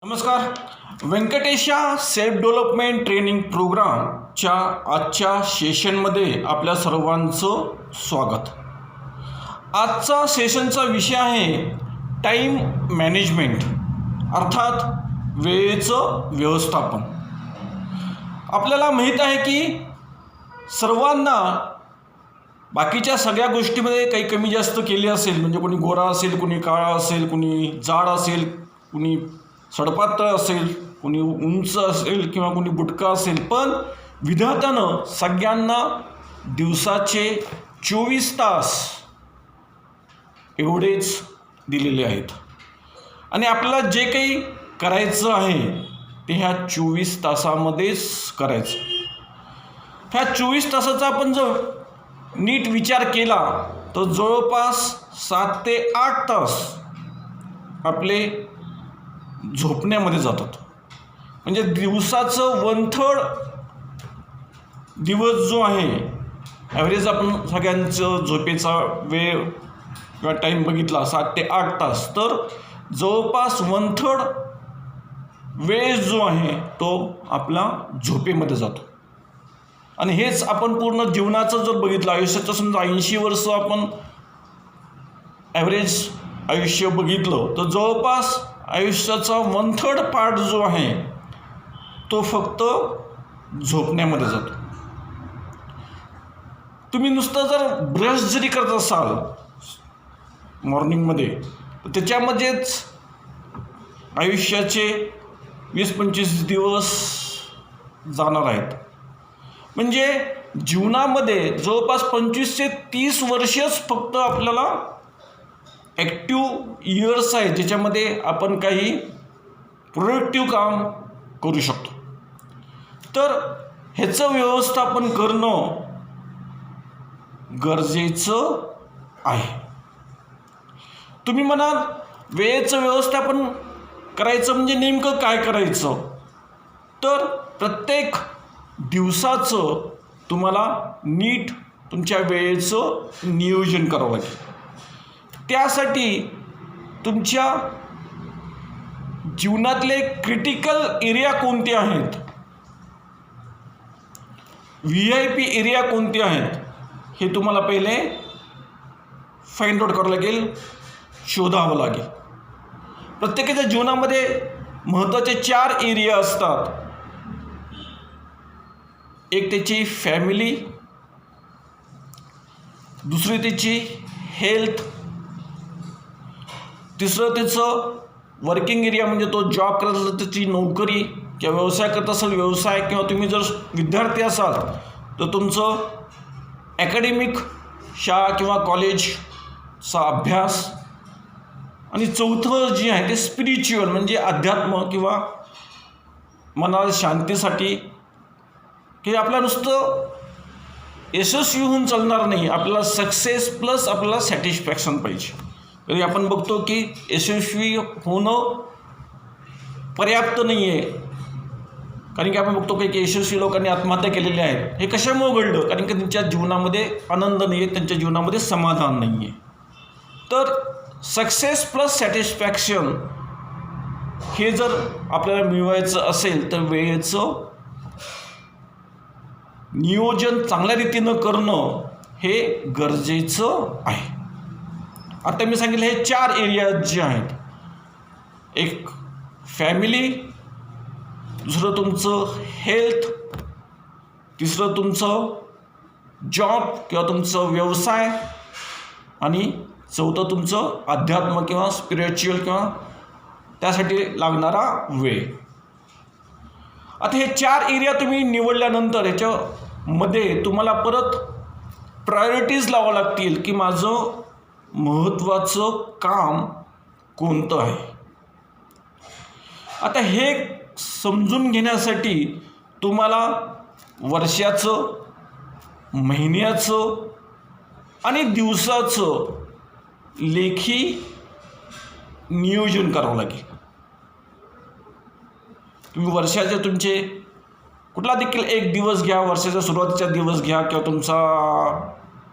नमस्कार. व्यंकटेशा self development training प्रोग्रामच्या आजच्या सेशनमध्ये आपल्या सर्वांचं स्वागत. आजचा सेशनचा विषय आहे टाईम मॅनेजमेंट, अर्थात वेळेचं व्यवस्थापन. आपल्याला माहीत आहे की सर्वांना बाकीच्या सगळ्या गोष्टीमध्ये काही कमी जास्त केली असेल, म्हणजे कोणी गोरा असेल, कोणी काळा असेल, कोणी जाड असेल, कोणी सडपातळ असेल, कोणी उंच असेल किंवा कोणी बुटका असेल, पण विधात्यानं सगळ्यांना दिवसाचे 24 तास एवढेच दिलेले आहेत आणि आपल्याला जे काही करायचं आहे ते ह्या 24 तासामध्येच करायचं. ह्या 24 तासाचा आपण जर नीट विचार केला तर जवळपास 7 ते 8 तास आपले झोपण्यामध्ये जातात. म्हणजे दिवसाचं 1/3 दिवस जो आहे, ॲव्हरेज आपण सगळ्यांचं झोपेचा वेळ किंवा टाईम बघितला 7 ते 8 तास, तर जवळपास 1/3 वेळ जो आहे तो आपला झोपेमध्ये जातो. आणि हेच आपण पूर्ण जीवनाचं जर बघितलं, आयुष्याचं समजा 80 वर्ष आपण ॲव्हरेज आयुष्य बघितलं तर जवळपास आयुष्याचा 1/3 पार्ट जो आहे तो फक्त झोपण्यामध्ये जातो. तुम्ही नुसतं जर ब्रश जरी करत असाल मॉर्निंगमध्ये तर त्याच्यामध्येच आयुष्याचे 20-25 दिवस जाणार आहेत. म्हणजे जीवनामध्ये जवळपास 25 ते 30 वर्षच फक्त आपल्याला ॲक्टिव्ह इयर्स आहेत, ज्याच्यामध्ये आपण काही प्रोडक्टिव्ह काम करू शकतो. तर ह्याचं व्यवस्थापन करणं गरजेचं आहे. तुम्ही म्हणाल वेळेचं व्यवस्थापन करायचं म्हणजे नेमकं काय करायचं, तर प्रत्येक दिवसाचं तुम्हाला नीट तुमच्या वेळेचं नियोजन करावं लागेल. त्यासाठी तुमच्या जीवनातले क्रिटिकल एरिया कोणते आहेत, VIP एरिया कोणते आहेत, हे तुम्हाला पहिले फाइंड आउट करावं लागेल, शोधावं लागेल. प्रत्येकाच्या जीवनामध्ये महत्त्वाचे 4 एरिया असतात. एक त्याची फॅमिली, दुसरी त्याची हेल्थ, तिसरं त्याचं वर्किंग एरिया म्हणजे तो जॉब करत असेल त्याची नोकरी किंवा व्यवसाय करत असेल व्यवसाय, किंवा तुम्ही जर विद्यार्थी असाल तर तुमचं ॲकॅडमिक शाळा किंवा कॉलेजचा अभ्यास, आणि चौथं जे आहे ते स्पिरिच्युअल म्हणजे अध्यात्म किंवा मनाला शांतीसाठी, की आपल्याला नुसतं यशस्वी होऊन चालणार नाही, आपल्याला सक्सेस प्लस आपल्याला सॅटिस्फॅक्शन पाहिजे. तरी आपण बघतो की यशस्वी होणं पर्याप्त नाही आहे, कारण की आपण बघतो की यशस्वी लोकांनी आत्महत्या केलेल्या आहेत. हे कशामुळे घडलं? कारण की त्यांच्या जीवनामध्ये आनंद नाही आहे, त्यांच्या जीवनामध्ये समाधान नाही आहे. तर सक्सेस प्लस सॅटिस्फॅक्शन हे जर आपल्याला मिळवायचं असेल तर वेळेचं नियोजन चांगल्या रीतीनं करणं हे गरजेचं आहे. आता मी सांगितलं हे 4 एरिया जे आहेत, एक फॅमिली, दुसरं तुमचं हेल्थ, तिसरं तुमचं जॉब किंवा तुमचं व्यवसाय, आणि चौथं तुमचं अध्यात्म किंवा स्पिरिच्युअल किंवा त्यासाठी लागणारा वेळ. आता हे 4 एरिया तुम्ही निवडल्यानंतर ह्याच्यामध्ये तुम्हाला परत प्रायोरिटीज लावावं लागतील की माझं महत्त्वाचं काम कोणतं आहे. आता हे समजून घेण्यासाठी तुम्हाला वर्षाचं, महिन्याचं आणि दिवसाचं लेखी नियोजन करावं लागेल. तुम्ही वर्षाचे तुमचे कुठला देखील एक दिवस घ्या, वर्षाच्या सुरुवातीचा दिवस घ्या किंवा तुमचा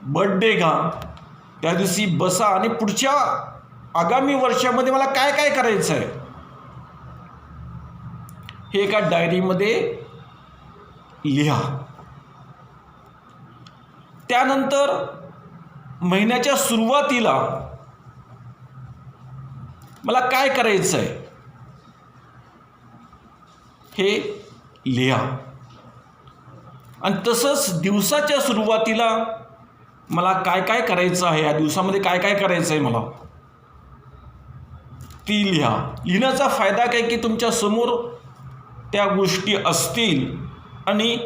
बर्थडे घ्या, त्या दिवशी बसा आणि पुढच्या आगामी वर्षामध्ये मला काय काय करायचं आहे हे एका डायरीमध्ये लिहा. त्यानंतर महिन्याच्या सुरुवातीला मला काय करायचं आहे हे लिहा. आणि तसंच दिवसाच्या सुरुवातीला मला काय काय करायचं आहे, या दिवसामध्ये काय काय करायचं आहे मला, ती लिहा. लिहिण्याचा फायदा काय की तुमच्या समोर त्या गोष्टी असतील आणि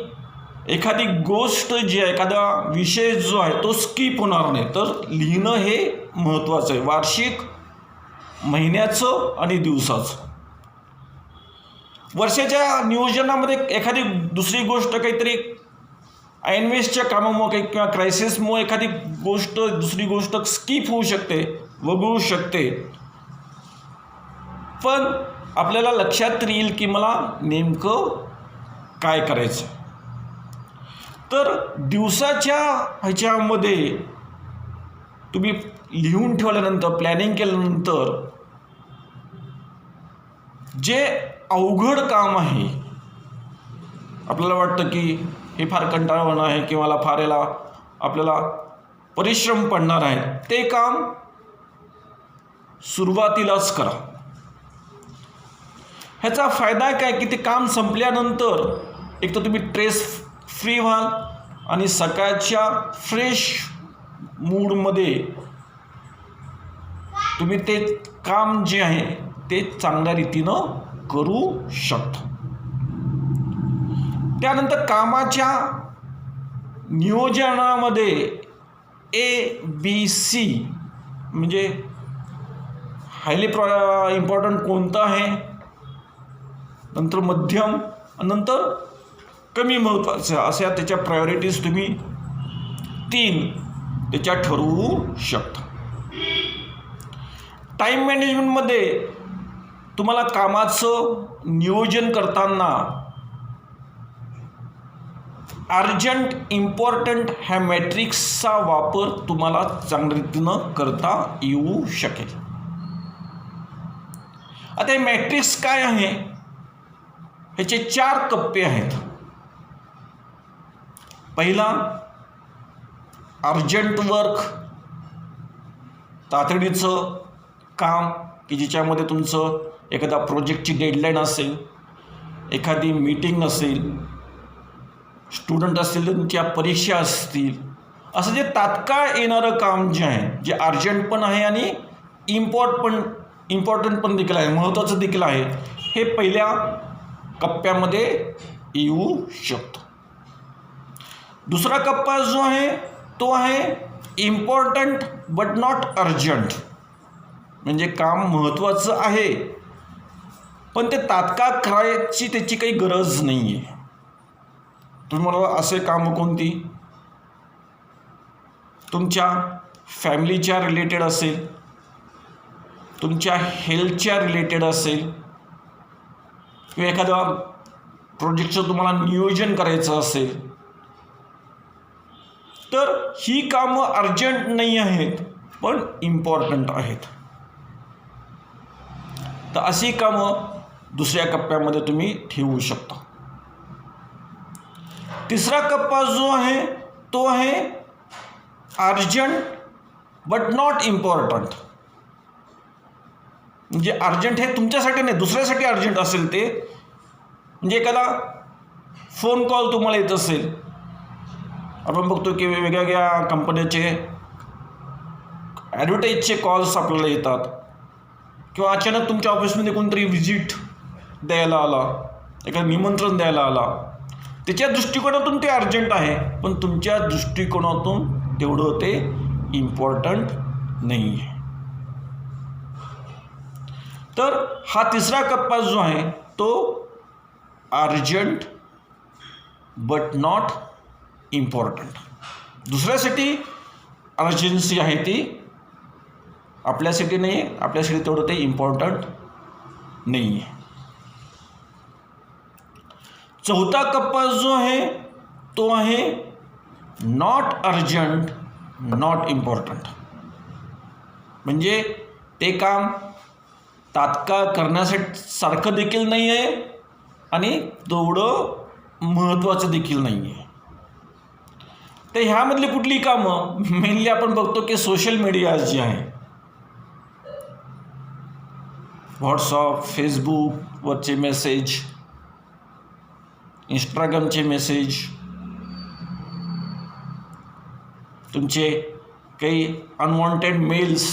एखादी गोष्ट जी आहे, एखादा विषय जो आहे तो स्किप होणार नाही. तर लिहिणं हे महत्त्वाचं आहे, वार्षिक, महिन्याचं आणि दिवसाचं. वर्षाच्या नियोजनामध्ये एखादी दुसरी गोष्ट काहीतरी ऐनवेळेसच्या कामामुळे किंवा क्रायसिसमुळे एखादी गोष्ट दुसरी गोष्ट स्किप होऊ शकते, वगळू शकते. पण आपल्याला लक्षात येईल की मला नेमकं काय करायचं. तर दिवसाच्या ह्याच्यामध्ये तुम्ही लिहून ठेवल्यानंतर, प्लॅनिंग केल्यानंतर जे अवघड काम आहे, आपल्याला वाटतं की हे फार कंटाळवाणं आहे किंवा मला फार याला आपल्याला परिश्रम पडणार आहे, ते काम सुरुवातीलाच करा. ह्याचा फायदा काय की ते काम संपल्यानंतर एक तर तुम्ही स्ट्रेस फ्री व्हाल आणि सकाळच्या फ्रेश मूडमध्ये तुम्ही ते काम जे आहे ते चांगल्या रीतीनं करू शकता. त्यानंतर कामाच्या नियोजनामध्ये ABC म्हणजे हायली इम्पॉर्टंट कोणतं आहे, नंतर मध्यम, नंतर कमी महत्त्वाचं, अशा त्याच्या प्रायोरिटीज तुम्ही 3 त्याच्या ठरवू शकता. टाईम मॅनेजमेंटमध्ये तुम्हाला कामाचं नियोजन करताना अर्जंट, इम्पॉर्टंट ह्या मॅट्रिक्सचा वापर तुम्हाला चांगल्या रीतीनं करता येऊ शकेल. आता हे मॅट्रिक्स काय आहे, ह्याचे 4 कप्पे आहेत. पहिला अर्जंट वर्क, तातडीचं काम की ज्याच्यामध्ये तुमचं एखादा प्रोजेक्टची डेडलाईन असेल, एखादी मीटिंग असेल, स्टुडंट असतील तर तुमच्या परीक्षा असतील, असं जे तात्काळ येणारं काम जे आहे, जे अर्जंट पण आहे आणि इम्पॉर्टंट पण देखील आहे, महत्त्वाचं देखील आहे, हे पहिल्या कप्प्यामध्ये येऊ शकतं. दुसरा कप्पा जो आहे तो आहे इम्पॉर्टंट बट नॉट अर्जंट, म्हणजे काम महत्त्वाचं आहे पण ते तात्काळ करायची त्याची काही गरज नाही आहे. तुम्ही मला असे कामं कोणती, तुमच्या फॅमिलीच्या रिलेटेड असेल, तुमच्या हेल्थच्या रिलेटेड असेल, किंवा एखाद्या प्रोजेक्टचं तुम्हाला नियोजन करायचं असेल, तर ही कामं अर्जंट नाही आहेत पण इम्पॉर्टंट आहेत. तर अशी कामं दुसऱ्या कप्प्यामध्ये तुम्ही ठेवू शकता. तिसरा कप्पा जो आहे तो आहे अर्जंट बट नॉट इम्पॉर्टंट, म्हणजे अर्जंट हे तुमच्यासाठी नाही, दुसऱ्यासाठी अर्जंट असेल ते. म्हणजे एखादा फोन कॉल तुम्हाला येत असेल, आपण बघतो की वेगवेगळ्या कंपन्याचे ॲडव्हर्टाईजचे कॉल्स आपल्याला येतात, किंवा अचानक तुमच्या ऑफिसमध्ये कोणतरी व्हिजिट द्यायला आला, एखादं निमंत्रण द्यायला आला, त्याच्या दृष्टिकोनातून ते अर्जंट आहे पण तुमच्या दृष्टिकोनातून तेवढं ते इम्पॉर्टंट नाही आहे. तर हा तिसरा कप्पा जो आहे तो अर्जंट बट नॉट इम्पॉर्टंट. दुसऱ्यासाठी अर्जन्सी आहे ती आपल्यासाठी नाही आहे, आपल्यासाठी तेवढं ते इम्पॉर्टंट नाही आहे. चौथा कप्पा जो आहे तो आहे नॉट अर्जंट नॉट इम्पॉर्टंट, म्हणजे ते काम तात्काळ करण्यासाठी सारखं देखील नाही आहे आणि तेवढं महत्त्वाचं देखील नाही आहे. तर ह्यामधली कुठली कामं मेनली आपण बघतो की सोशल मीडिया जी आहे, व्हॉट्सअप, फेसबुकवरचे मेसेज, इंस्टाग्रामचे मेसेज, तुमचे काही अनवॉन्टेड मेल्स,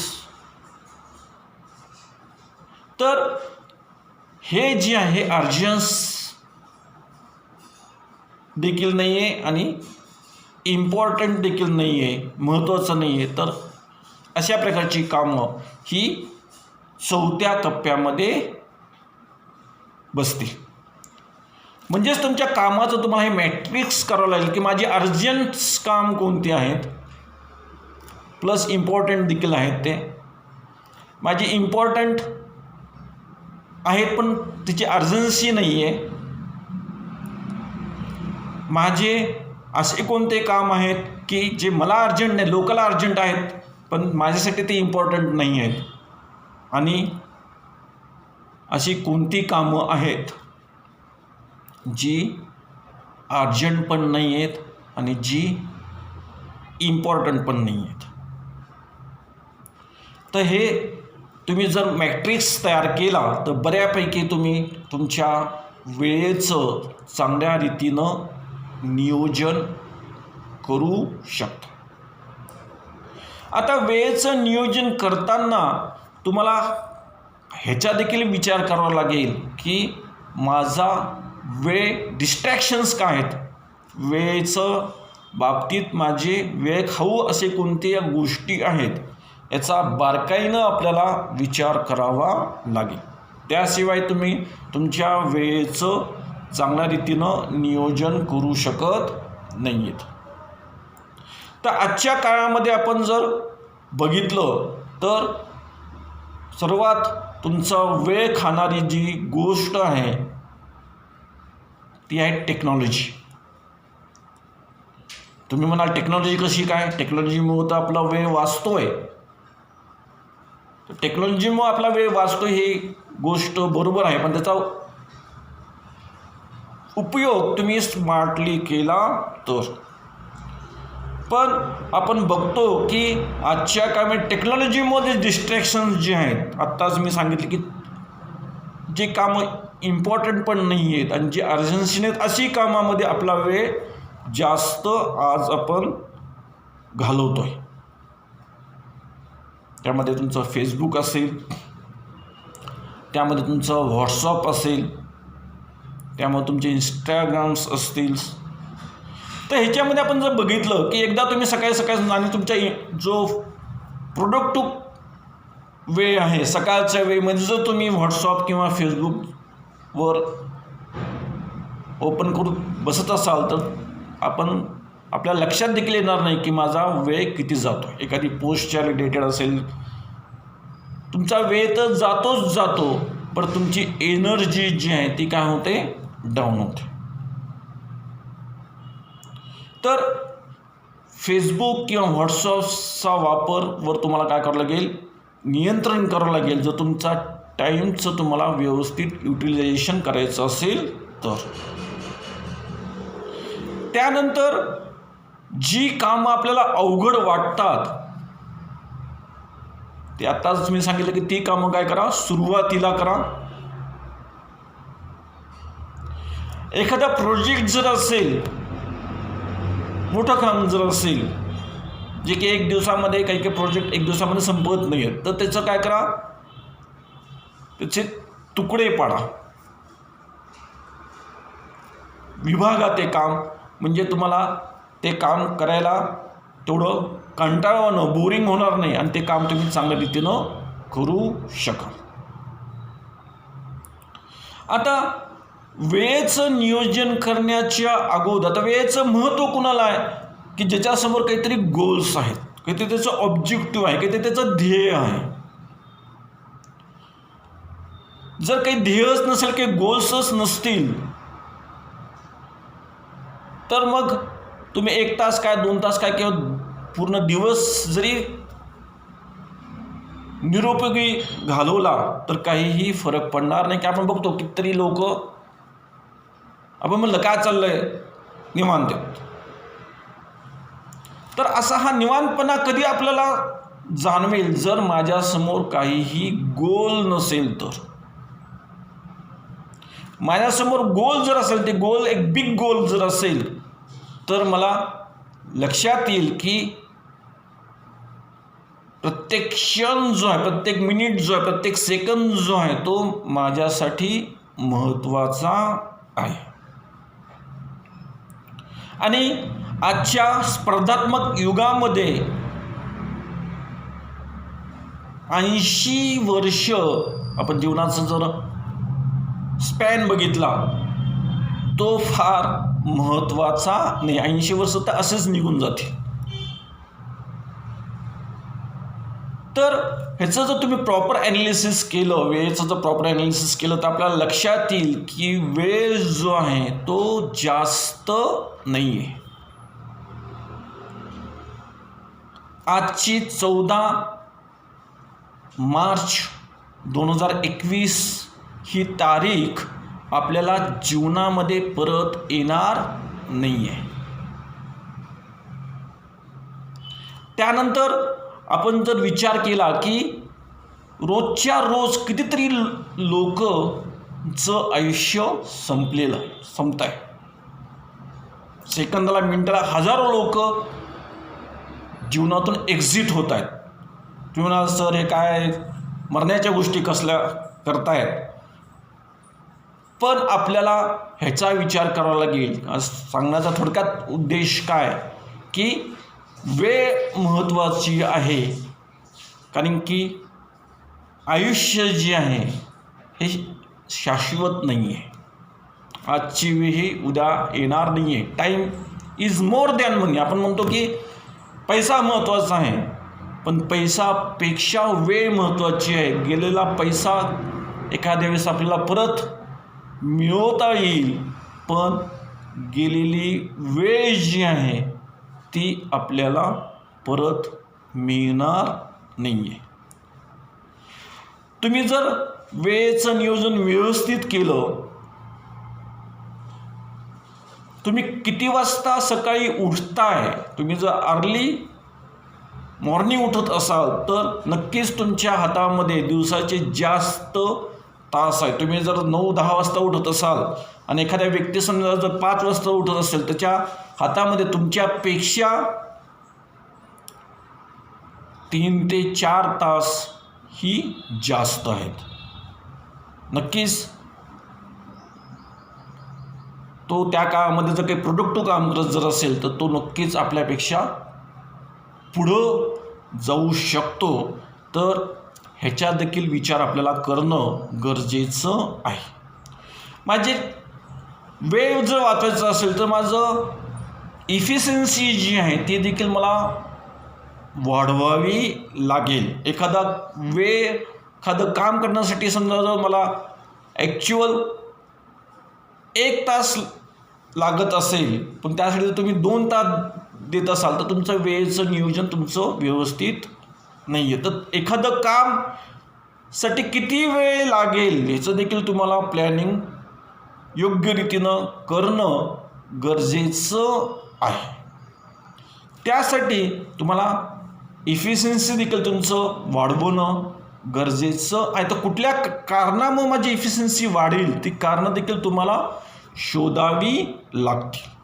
तर हे जे आहे अर्जन्स देखील नाही आहे आणि इम्पॉर्टंट देखील नाही आहे, महत्त्वाचं नाही आहे. तर अशा प्रकारची कामं ही 4थ्या टप्प्यामध्ये बसतील. म्हणजेच तुमच्या कामाचं तुम्हाला हे मॅट्रिक्स करावं लागेल की माझी अर्जंट काम कोणती आहेत, प्लस इम्पॉर्टंट देखील आहेत. ते माझी इम्पॉर्टंट आहेत पण त्याची अर्जन्सी नाही आहे. माझे असे कोणते काम आहेत की जे मला अर्जंट नाही, लोकल अर्जंट आहेत पण माझ्यासाठी ते इम्पॉर्टंट नाही आहेत. आणि अशी कोणती कामं आहेत जी अर्जंट पण नाही आहेत आणि जी इम्पॉर्टंट पण नाही आहेत. तर हे तुम्ही जर मॅट्रिक्स तयार केला तर बऱ्यापैकी तुम्ही तुमच्या वेळेचं चांगल्या रीतीनं नियोजन करू शकता. आता वेळेचं नियोजन करताना तुम्हाला ह्याचा देखील विचार करावा लागेल की माझा वेळ डिस्ट्रॅक्शन्स काय आहेत, वेळेचं बाबतीत माझे वेळ खाऊ असे कोणत्या गोष्टी आहेत याचा बारकाईनं आपल्याला विचार करावा लागेल. त्याशिवाय तुम्ही तुमच्या वेळेचं चांगल्या रीतीनं नियोजन करू शकत नाही आहेत. तर आजच्या काळामध्ये आपण जर बघितलं तर सर्वात तुमचा वेळ खाणारी जी गोष्ट आहे ती आहे टेक्नॉलॉजी. तुम्ही म्हणाल टेक्नॉलॉजी कशी काय, टेक्नॉलॉजीमुळे तर आपला वेळ वाचतोय. टेक्नॉलॉजीमुळे आपला वेळ वाचतोय ही गोष्ट बरोबर आहे, पण त्याचा उपयोग तुम्ही स्मार्टली केला तर. पण आपण बघतो की आजच्या काळामध्ये टेक्नॉलॉजीमध्ये डिस्ट्रॅक्शन्स जे आहेत, आत्ताच मी सांगितले की जे कामं इम्पॉर्टंट पण नाही आहेत आणि जे अर्जन्सी नाहीत अशी कामामध्ये आपला वेळ जास्त आज आपण घालवतोय. त्यामध्ये तुमचं फेसबुक असेल, त्यामध्ये तुमचं व्हॉट्सअप असेल, त्यामुळे तुमचे इंस्टाग्राम्स असतील. तर ह्याच्यामध्ये आपण जर बघितलं की एकदा तुम्ही सकाळी सकाळी आणि तुमच्या जो प्रोडक्टिव्ह वेळ आहे सकाळच्या वेळेमध्ये जर तुम्ही व्हॉट्सअप किंवा फेसबुकवर ओपन करून बसत असाल तर आपल्या लक्षात देखील येणार नाही की माझा वेळ किती जातो. एखादी पोस्टच्या रिलेटेड असेल, तुमचा वेळ तर जातोच जातो, पण तुमची एनर्जी जी आहे ती काय होते, डाऊन होते. तर फेसबुक किंवा व्हॉट्सअपचा वापरवर तुम्हाला काय करावं लागेल, नियंत्रण करावं लागेल जर तुमचा टाईमचं तुम्हाला व्यवस्थित युटिलायझेशन करायचं असेल तर. त्यानंतर जी कामं आपल्याला अवघड वाटतात ते आत्ताच मी सांगितलं की ती कामं काय करा, सुरुवातीला करा. एखादा प्रोजेक्ट जर असेल, मोठं काम जर असेल जे की एक दिवसामध्ये काही प्रोजेक्ट एक दिवसामध्ये संपत नाही आहेत, तर त्याचं काय करा, त्याचे तुकडे पाडा, विभागा ते काम. म्हणजे तुम्हाला ते काम करायला तेवढं कंटाळवाणं, बोरिंग होणार नाही आणि ते काम तुम्ही चांगल्या रीतीनं करू शकाल. आता वेळेचं नियोजन करण्याच्या अगोदर आता वेळेचं महत्त्व कुणाला आहे की ज्याच्यासमोर काहीतरी गोल्स आहेत, काहीतरी त्याचं ऑब्जेक्टिव्ह आहे, काहीतरी त्याचं ध्येय आहे. जर काही ध्येयच नसेल, काही गोल्सच नसतील, तर मग तुम्ही 1 तास काय 2 तास काय किंवा पूर्ण दिवस जरी निरुपयोगी घालवला तर काहीही फरक पडणार नाही. की आपण बघतो कितीतरी लोक आपण म्हणलं काय चाललंय, निवांत. तर असा हा निवांतपणा कधी आपल्याला जाणवेल, जर माझ्यासमोर काहीही गोल नसेल तर. माझ्यासमोर गोल जर असेल, ते गोल एक बिग गोल जर असेल, तर मला लक्षात येईल की प्रत्येक क्षण जो आहे, प्रत्येक मिनिट जो आहे, प्रत्येक सेकंद जो आहे तो माझ्यासाठी महत्त्वाचा आहे. आणि आजच्या स्पर्धात्मक युगामध्ये 80 वर्ष आपण जीवनाचा जर स्पॅन बघितला तो फार महत्त्वाचा नाही. 80 वर्ष तर असेच निघून जातील. तर ह्याचं जर तुम्ही प्रॉपर ॲनालिसिस केलं, वेळेचं जर प्रॉपर ॲनालिसिस केलं, तर आपल्याला लक्षात येईल की वेळ जो आहे तो जास्त नाही आहे. आजची 14 मार्च 2021 ही तारीख आपल्याला जीवनामध्ये परत येणार नाही आहे. त्यानंतर आपण जर विचार केला की रोजच्या रोज कितीतरी लोकचं आयुष्य संपत आहे. सेकंदाला मिनिटाला हजारो लोक जीवनातून एक्झिट होत आहेत. जीवनात सर हे काय मरण्याच्या गोष्टी कसल्या करतायत. पण आपल्याला ह्याचा विचार करावा लागेल. सांगण्याचा थोडक्यात उद्देश काय की वेळ महत्त्वाची आहे, कारण की आयुष्य जे आहे हे शाश्वत नाही आहे. आजची वेळ ही उद्या येणार नाही आहे. टाईम इज मोर दॅन मनी. आपण म्हणतो की पैसा महत्त्वाचा आहे, पण पैसापेक्षा वेळ महत्त्वाची आहे. गेलेला पैसा एखाद्या वेळेस आपल्याला परत मिळवता येईल, पण गेलेली वेळ जी आहे ती आपल्याला परत मिळणार नाही आहे. तुम्ही जर वेळेचं नियोजन व्यवस्थित केलं, तुम्ही किती वाजता सकाळी उठताय, तुम्ही जर अर्ली मॉर्निंग उठत असाल तर नक्कीच तुमच्या हातामध्ये दिवसाचे जास्त तास आहे. तुम्ही जर 9-10 वाजता उठत असाल आणि एखाद्या व्यक्ती समजा जर 5 वाजता उठत असेल, त्याच्या हातामध्ये तुमच्यापेक्षा 3 ते 4 तास ही जास्त आहेत. नक्कीच तो त्या काळामध्ये जर काही प्रोडक्टिव्ह काम करत जर असेल तर तो नक्कीच आपल्यापेक्षा पुढं जाऊ शकतो. तर ह्याचा देखील विचार आपल्याला करणं गरजेचं आहे. माझे वेळ जर वाचायचं असेल तर माझं इफिशियन्सी जी आहे ती देखील मला वाढवावी लागेल. एखादं काम करण्यासाठी समजा जर मला ॲक्च्युअल 1 तास लागत असेल, पण त्यासाठी जर तुम्ही 2 तास देत असाल तर तुमचं वेळेचं नियोजन तुमचं व्यवस्थित नाही आहे. तर एखादं काम साठी किती वेळ लागेल ह्याचं देखील तुम्हाला प्लॅनिंग योग्य रीतीनं करणं गरजेचं आहे. त्यासाठी तुम्हाला इफिशियन्सी देखील तुमचं वाढवणं गरजेचं आहे. तर कुठल्या कारणामुळे माझी इफिशियन्सी वाढेल ती कारणं देखील तुम्हाला शोधावी लागतील.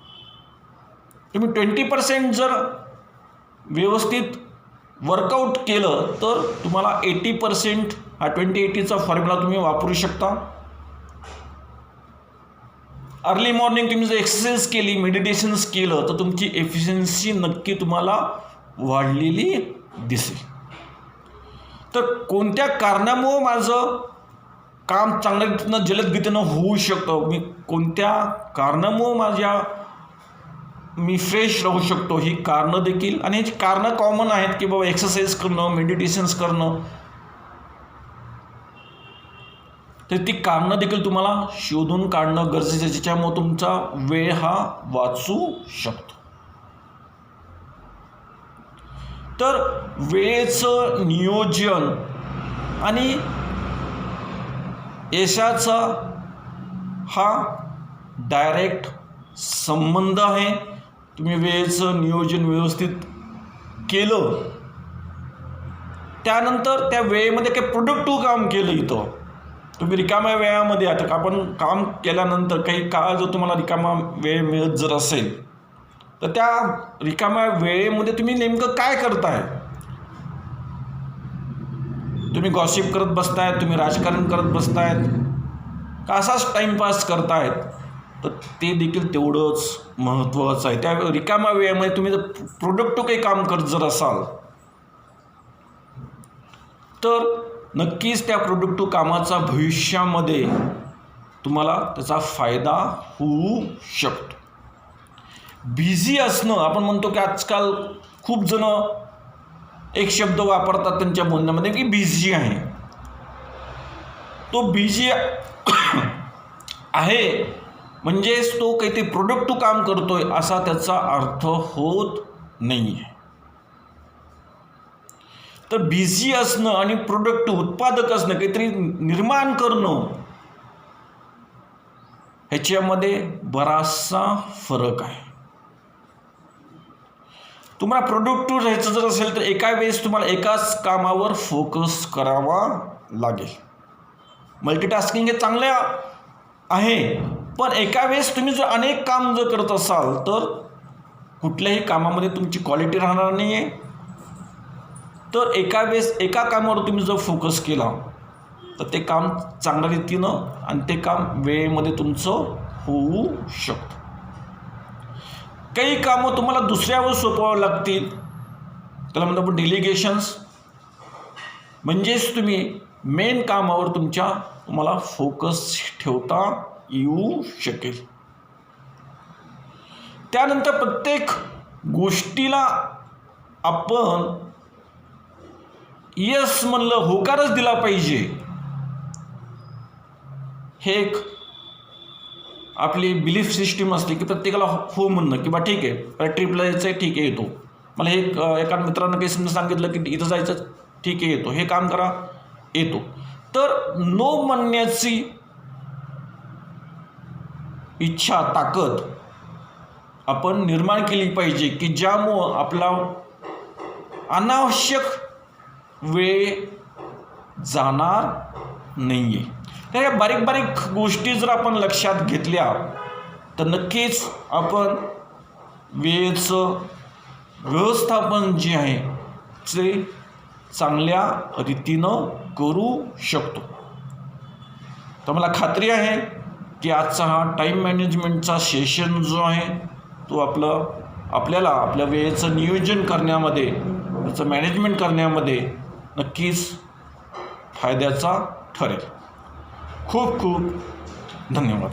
तुम्ही 20% जर व्यवस्थित वर्कआउट केलं तर तुम्हाला 80% हा 20-80चा फॉर्म्युला तुम्ही वापरू शकता. अर्ली मॉर्निंग तुम्ही जर एक्सरसाइज केली, मेडिटेशन्स केलं तर तुमची एफिशियन्सी नक्की तुम्हाला वाढलेली दिसेल. तर कोणत्या कारणामुळं माझं काम चांगल्या रीतीनं जलद गतीनं होऊ शकतं, मी कोणत्या कारणामुळं मी फ्रेश राहू शकतो, ही कारणं देखील, आणि ह्याची कारणं कॉमन आहेत की बाबा एक्सरसाइज करणं, मेडिटेशन्स करणं, तर ती कारणं देखील तुम्हाला शोधून काढणं गरजेचं आहे, ज्याच्यामुळे तुमचा वेळ हा वाचू शकतो. तर वेळेचं नियोजन आणि यशाचा हा डायरेक्ट संबंध आहे. तुम्ही वेळेचं नियोजन व्यवस्थित केलं, त्यानंतर त्या वेळेमध्ये काही प्रोडक्टिव्ह काम केलं, इथं तुम्ही रिकाम्या वेळामध्ये, आता आपण काम केल्यानंतर काही काळ जर तुम्हाला रिकामा वेळ मिळत जर असेल, तर त्या रिकाम्या वेळेमध्ये तुम्ही नेमकं काय करताय? तुम्ही गॉसिप करत बसतायत, तुम्ही राजकारण करत बसतायत, का असाच टाईमपास करतायत? तर ते देखील तेवढंच महत्त्वाचं आहे. त्या रिकाम्या वेळेमध्ये तुम्ही जर प्रोडक्टिव्ह काही काम करत जर असाल, तर नक्कीच त्या प्रोडक्टिव्ह कामाचा भविष्यामध्ये तुम्हाला त्याचा फायदा होऊ शकतो. बिझी असणं, आपण म्हणतो की आजकाल खूप जण एक शब्द वापरतात त्यांच्या बोलण्यामध्ये की बिझी आहे. तो बिझी आहे म्हणजेच तो काहीतरी प्रोडक्टिव्ह काम करतोय असा त्याचा अर्थ होत नाही आहे. तर बिझी असणं आणि प्रोडक्टिव्ह, उत्पादक असणं, काहीतरी निर्माण करणं, ह्याच्यामध्ये बराचसा फरक आहे. तुम्हाला प्रोडक्टिव्ह राहायचं जर असेल तर एका वेळेस तुम्हाला एकाच कामावर फोकस करावा लागेल. मल्टीटास्किंग हे चांगले आहे, पण एका वेळेस तुम्ही जर अनेक काम जर करत असाल तर कुठल्याही कामामध्ये तुमची क्वालिटी राहणार नाही आहे. तर एका वेळेस एका कामावर तुम्ही जर फोकस केला तर ते काम चांगल्या रीतीनं आणि ते काम वेळेमध्ये तुमचं होऊ शकतं. काही कामं तुम्हाला दुसऱ्यावर सोपवावं लागतील, त्याला म्हणतो आपण डेलिगेशन्स. म्हणजेच तुम्ही मेन कामावर तुम्हाला फोकस ठेवता येऊ शकेल. त्यानंतर प्रत्येक गोष्टीला आपण यस म्हणलं, होकारच दिला पाहिजे. हे एक आपली बिलीफ सिस्टीम असते की प्रत्येकाला हो म्हणणं, की बा ठीक आहे, ट्रिपला जायचं आहे, ठीक आहे येतो. मला हे एका मित्रानं काही सांगितलं की इथं जायचं, ठीक आहे येतो, हे काम करा, येतो. तर नो म्हणण्याची इच्छा, ताकद आपण निर्माण केली पाहिजे की ज्यामुळं आपला अनावश्यक वेळ जाणार नाही आहे. तर या बारीक बारीक गोष्टी जर आपण लक्षात घेतल्या तर नक्कीच आपण वेळेचं व्यवस्थापन जे आहे ते चांगल्या रीतीनं करू शकतो. तर मला खात्री आहे की आजचा हा टाईम मॅनेजमेंटचा सेशन जो आहे तो आपल्याला आपल्या वेळेचं नियोजन करण्यामध्ये, त्याचं मॅनेजमेंट करण्यामध्ये नक्कीच फायद्याचा ठरेल. खूप खूप धन्यवाद.